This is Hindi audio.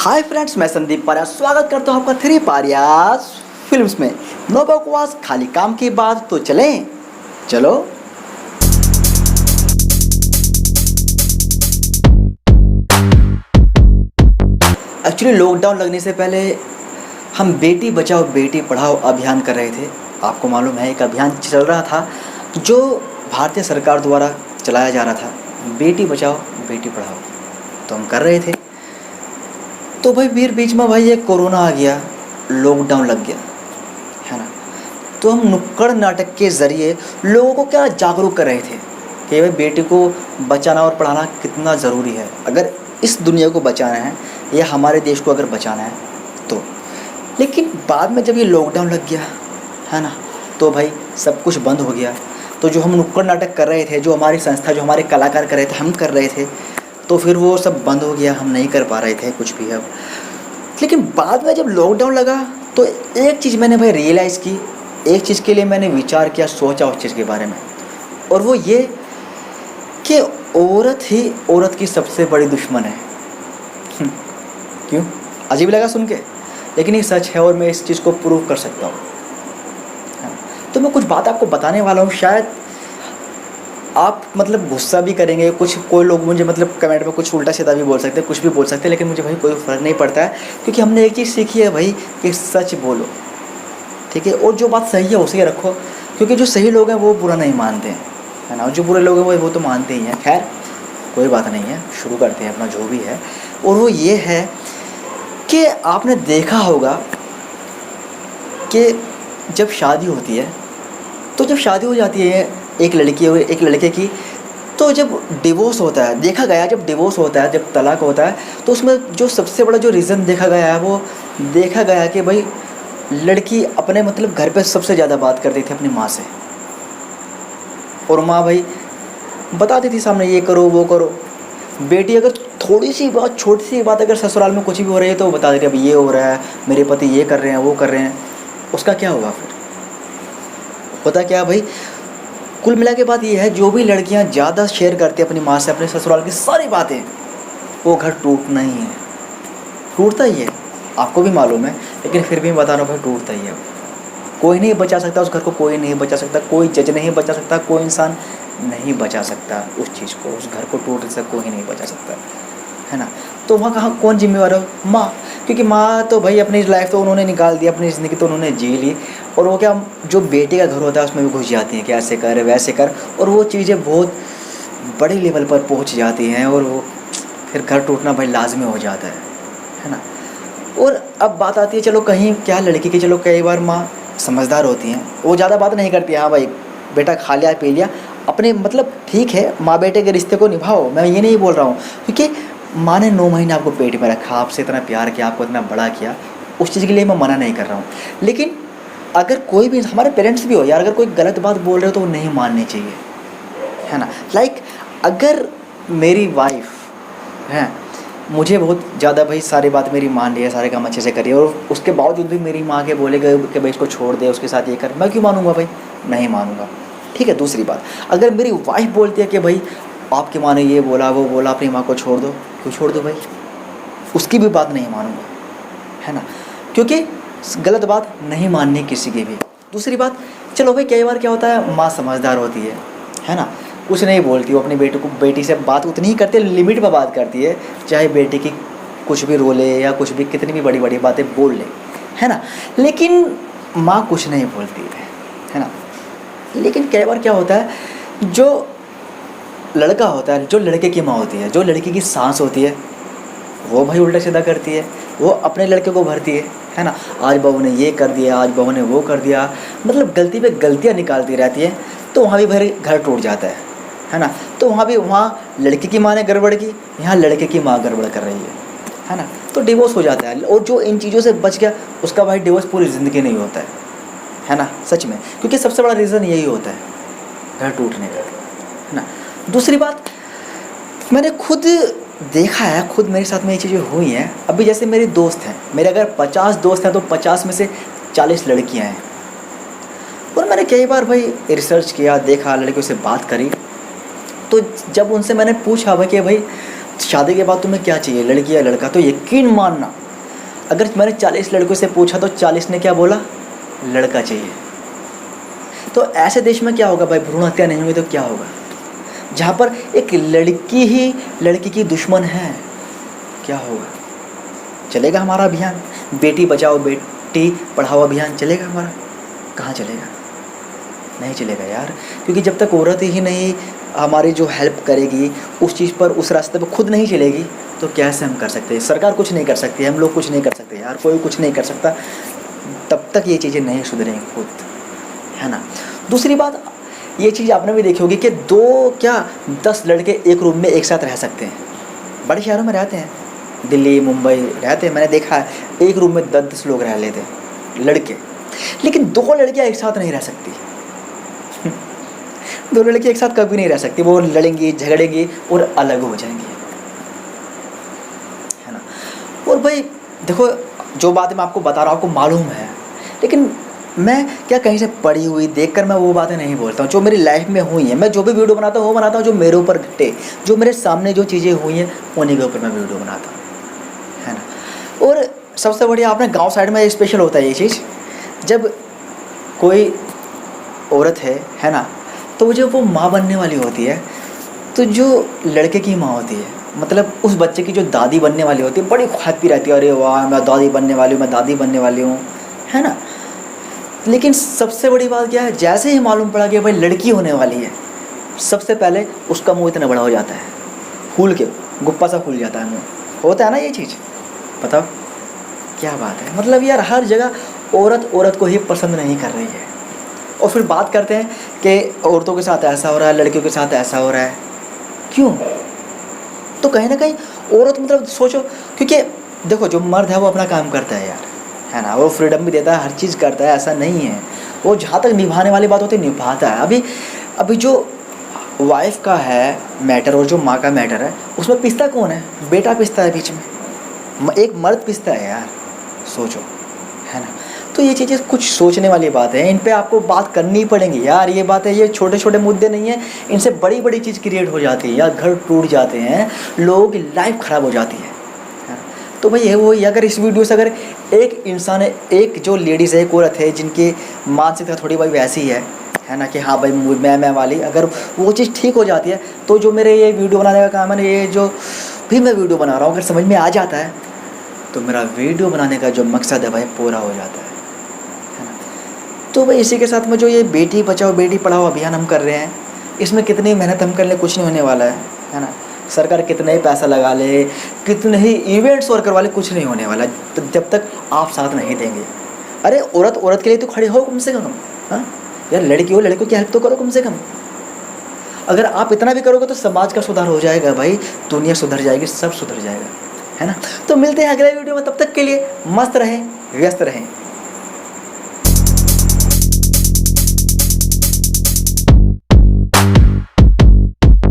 हाय फ्रेंड्स, मैं संदीप पारिया स्वागत करता हूँ आपका थ्री पारियास फिल्म्स में। नो बकवास, खाली काम की बात, तो चलें। चलो। एक्चुअली लॉकडाउन लगने से पहले हम बेटी बचाओ बेटी पढ़ाओ अभियान कर रहे थे। आपको मालूम है, एक अभियान चल रहा था जो भारतीय सरकार द्वारा चलाया जा रहा था, बेटी बचाओ बेटी पढ़ाओ। तो हम कर रहे थे। तो भाई बीच में भाई ये कोरोना आ गया, लॉकडाउन लग गया, है ना। तो हम नुक्कड़ नाटक के ज़रिए लोगों को क्या जागरूक कर रहे थे कि भाई बेटी को बचाना और पढ़ाना कितना ज़रूरी है, अगर इस दुनिया को बचाना है या हमारे देश को अगर बचाना है तो। लेकिन बाद में जब ये लॉकडाउन लग गया, है ना, तो भाई सब कुछ बंद हो गया। तो जो हम नुक्कड़ नाटक कर रहे थे, जो हमारी संस्था, जो हमारे कलाकार कर रहे थे, हम कर रहे थे, तो फिर वो सब बंद हो गया, हम नहीं कर पा रहे थे कुछ भी अब। लेकिन बाद में जब लॉकडाउन लगा तो एक चीज़ मैंने भाई रियलाइज़ की, एक चीज़ के लिए मैंने विचार किया, सोचा उस चीज़ के बारे में, और वो ये कि औरत ही औरत की सबसे बड़ी दुश्मन है। क्यों? अजीब लगा सुन के, लेकिन ये सच है और मैं इस चीज़ को प्रूव कर सकता हूँ। तो मैं कुछ बात आपको बताने वाला हूँ, शायद आप मतलब गुस्सा भी करेंगे, कोई लोग मुझे मतलब कमेंट में कुछ उल्टा सीधा भी बोल सकते हैं, कुछ भी बोल सकते हैं, लेकिन मुझे भाई कोई फ़र्क नहीं पड़ता है, क्योंकि हमने एक चीज़ सीखी है भाई कि सच बोलो, ठीक है, और जो बात सही है उसे रखो, क्योंकि जो सही लोग हैं वो बुरा नहीं मानते हैं, है ना, और जो बुरे लोग हैं वो तो मानते ही हैं। खैर कोई बात नहीं है, शुरू करते हैं अपना जो भी है। और वो ये है कि आपने देखा होगा कि जब शादी होती है, तो जब शादी हो जाती है एक लड़की और एक लड़के की, तो जब डिवोर्स होता है, देखा गया जब डिवोर्स होता है, जब तलाक होता है, तो उसमें जो सबसे बड़ा जो रीज़न देखा गया है, वो देखा गया कि भाई लड़की अपने मतलब घर पे सबसे ज़्यादा बात करती थी अपनी माँ से, और माँ भाई बताती थी सामने ये करो वो करो। बेटी अगर थोड़ी सी बात, छोटी सी बात अगर ससुराल में कुछ भी हो रही है तो बता देती है, अब ये हो रहा है, मेरे पति ये कर रहे हैं, वो कर रहे हैं। उसका क्या होगा फिर? पता क्या भाई, कुल मिला के बात ये है, जो भी लड़कियां ज़्यादा शेयर करती हैं अपनी माँ से अपने ससुराल की सारी बातें, वो घर टूटना ही है, टूटता ही है। आपको भी मालूम है, लेकिन फिर भी मैं बता रहा हूँ भाई, टूटता ही है। कोई नहीं बचा सकता उस घर को, कोई नहीं बचा सकता, कोई जज नहीं बचा सकता, कोई इंसान नहीं बचा सकता उस चीज़ को, उस घर को टूटने से कोई नहीं बचा सकता, है ना। तो वहाँ कहाँ कौन जिम्मेवार है? माँ। क्योंकि माँ तो भाई अपनी लाइफ तो उन्होंने निकाल दी, अपनी ज़िंदगी तो उन्होंने जी ली, और वो क्या, जो बेटे का घर होता है उसमें भी घुस जाती हैं कि ऐसे कर वैसे कर, और वो चीज़ें बहुत बड़े लेवल पर पहुँच जाती हैं, और वो फिर घर टूटना भाई लाजमी हो जाता है ना। और अब बात आती है, चलो कहीं क्या लड़की की, चलो कई बार माँ समझदार होती हैं, वो ज़्यादा बात नहीं करती, हाँ भाई बेटा खा लिया पी लिया, अपने मतलब ठीक है, माँ बेटे के रिश्ते को निभाओ, मैं ये नहीं बोल रहा हूँ, क्योंकि माँ ने 9 महीने आपको पेट में रखा, आपसे इतना प्यार किया, आपको इतना बड़ा किया, उस चीज़ के लिए मैं मना नहीं कर रहा हूँ। लेकिन अगर कोई भी, हमारे पेरेंट्स भी हो यार, अगर कोई गलत बात बोल रहे हो तो वो नहीं माननी चाहिए, है ना। लाइक अगर मेरी वाइफ है, मुझे बहुत ज़्यादा भाई सारी बात मेरी मान रही है, सारे काम अच्छे से करिए, और उसके बावजूद भी मेरी माँ के बोलेगा कि भाई इसको छोड़ दे, उसके साथ ये कर, मैं क्यों मानूंगा भाई? नहीं मानूंगा, ठीक है। दूसरी बात, अगर मेरी वाइफ बोलती है कि भाई आपकी माँ ने ये बोला वो बोला, अपनी माँ को छोड़ दो, क्यों छोड़ दो भाई? उसकी भी बात नहीं मानूंगा, है ना, क्योंकि गलत बात नहीं माननी किसी की भी। दूसरी बात, चलो भाई कई बार क्या होता है, माँ समझदार होती है ना, कुछ नहीं बोलती, वो अपनी बेटी से बात उतनी ही करती है, लिमिट में बात करती है, चाहे बेटी की कुछ भी रोले या कुछ भी, कितनी भी बड़ी बड़ी बातें बोल ले, है ना, लेकिन माँ कुछ नहीं बोलती है ना। लेकिन कई बार क्या होता है, जो लड़का होता है, जो लड़के की माँ होती है, जो लड़की की सास होती है, वो भाई उल्टा सीधा करती है, वो अपने लड़के को भरती है ना। आज बहू ने ये कर दिया, आज बहू ने वो कर दिया, मतलब गलती पे गलतियाँ निकालती रहती है, तो वहाँ भी भाई घर टूट जाता है ना। तो वहाँ लड़की की माँ ने गड़बड़ की, यहाँ लड़के की माँ गड़बड़ कर रही है ना, तो डिवोर्स हो जाता है। और जो इन चीज़ों से बच गया, उसका भाई डिवोर्स पूरी ज़िंदगी नहीं होता है ना, सच में, क्योंकि सबसे बड़ा रीज़न यही होता है घर टूटने का, है ना। दूसरी बात, मैंने खुद देखा है, खुद मेरे साथ में ये चीज़ें हुई हैं। अभी जैसे मेरे दोस्त हैं, मेरे अगर 50 दोस्त हैं तो 50 में से 40 लड़कियां हैं, और मैंने कई बार भाई रिसर्च किया, देखा, लड़कियों से बात करी, तो जब उनसे मैंने पूछा भाई कि भाई शादी के बाद तुम्हें क्या चाहिए, लड़की या लड़का? तो यकीन मानना, अगर मैंने 40 लड़कों से पूछा तो 40 ने क्या बोला, लड़का चाहिए। तो ऐसे देश में क्या होगा भाई, भ्रूण हत्या नहीं हुई तो क्या होगा? जहाँ पर एक लड़की ही लड़की की दुश्मन है, क्या होगा? चलेगा हमारा अभियान, बेटी बचाओ बेटी पढ़ाओ अभियान चलेगा हमारा? कहाँ चलेगा? नहीं चलेगा यार, क्योंकि जब तक औरत ही नहीं हमारी जो हेल्प करेगी उस चीज़ पर, उस रास्ते पर खुद नहीं चलेगी, तो कैसे हम कर सकते हैं? सरकार कुछ नहीं कर सकती, हम लोग कुछ नहीं कर सकते यार, कोई कुछ नहीं कर सकता तब तक ये चीज़ें नहीं सुधरेंगी खुद, है ना। दूसरी बात, ये चीज़ आपने भी देखी होगी कि 2 क्या 10 लड़के एक रूम में एक साथ रह सकते हैं। बड़े शहरों में रहते हैं, दिल्ली मुंबई रहते हैं, मैंने देखा है एक रूम में 10-10 लोग रह लेते हैं लड़के। लेकिन 2 लड़कियाँ एक साथ नहीं रह सकती 2 लड़की एक साथ कभी नहीं रह सकती, वो लड़ेंगी झगड़ेंगी और अलग हो जाएंगी, है ना। और भाई देखो, जो बातें मैं आपको बता रहा हूँ आपको मालूम है, लेकिन मैं क्या कहीं से पढ़ी हुई देखकर मैं वो बातें नहीं बोलता हूँ, जो मेरी लाइफ में हुई हैं। मैं जो भी वीडियो बनाता हूँ वो बनाता हूँ जो मेरे ऊपर घटे, जो मेरे सामने जो चीज़ें हुई हैं उन्हीं के ऊपर मैं वीडियो बनाता हूँ, है ना। और सबसे बढ़िया अपने गाँव साइड में स्पेशल होता है ये चीज़, जब कोई औरत है ना, तो जब वो माँ बनने वाली होती है, तो जो लड़के की माँ होती है, मतलब उस बच्चे की जो दादी बनने वाली होती है, बड़ी हैप्पी रहती है, अरे वाह मैं दादी बनने वाली हूँ, मैं दादी बनने वाली हूँ, है ना। लेकिन सबसे बड़ी बात क्या है, जैसे ही मालूम पड़ा कि भाई लड़की होने वाली है, सबसे पहले उसका मुंह इतना बड़ा हो जाता है, फूल के गुप्पा सा फूल जाता है मुंह, होता है ना ये चीज़। बताओ क्या बात है, मतलब यार हर जगह औरत को ही पसंद नहीं कर रही है। और फिर बात करते हैं कि औरतों के साथ ऐसा हो रहा है, लड़कियों के साथ ऐसा हो रहा है, क्यों? तो कहीं ना कहीं औरत, मतलब सोचो, क्योंकि देखो जो मर्द है वो अपना काम करता है यार, है ना, वो फ्रीडम भी देता है, हर चीज़ करता है, ऐसा नहीं है। वो जहाँ तक निभाने वाली बात होती है निभाता है। अभी जो वाइफ का है मैटर और जो माँ का मैटर है, उसमें पिसता कौन है? बेटा पिसता है बीच में, एक मर्द पिसता है यार, सोचो, है ना। तो ये चीज़ें कुछ सोचने वाली बात है, इन पे आपको बात करनी पड़ेगी यार। ये बात है, ये छोटे छोटे मुद्दे नहीं हैं, इनसे बड़ी बड़ी चीज़ क्रिएट हो जाती है यार, घर टूट जाते हैं, लोगों की लाइफ ख़राब हो जाती है। तो भाई ये वही, अगर इस वीडियो से अगर एक इंसान है, एक जो लेडीज़ है, एक औरत है जिनकी मानसिकता थोड़ी भाई वैसी है ना, कि हाँ भाई मैं वाली, अगर वो चीज़ ठीक हो जाती है, तो जो मेरे ये वीडियो बनाने का काम है, ये जो भी मैं वीडियो बना रहा हूँ, अगर समझ में आ जाता है तो मेरा वीडियो बनाने का जो मकसद है भाई पूरा हो जाता है ना। तो भाई इसी के साथ में जो ये बेटी बचाओ बेटी पढ़ाओ अभियान हम कर रहे हैं, इसमें कितनी मेहनत हम कर ले कुछ नहीं होने वाला है ना। सरकार कितना ही पैसा लगा ले, कितने ही इवेंट्स और करवा ले, कुछ नहीं होने वाला तो जब तक आप साथ नहीं देंगे। अरे औरत के लिए तो खड़े हो कम से कम, हाँ यार, लड़की हो लड़कों की हेल्प तो करो कम से कम। अगर आप इतना भी करोगे तो समाज का सुधार हो जाएगा भाई, दुनिया सुधर जाएगी, सब सुधर जाएगा, है ना। तो मिलते हैं अगले वीडियो में, तब तक के लिए मस्त रहें, व्यस्त रहें।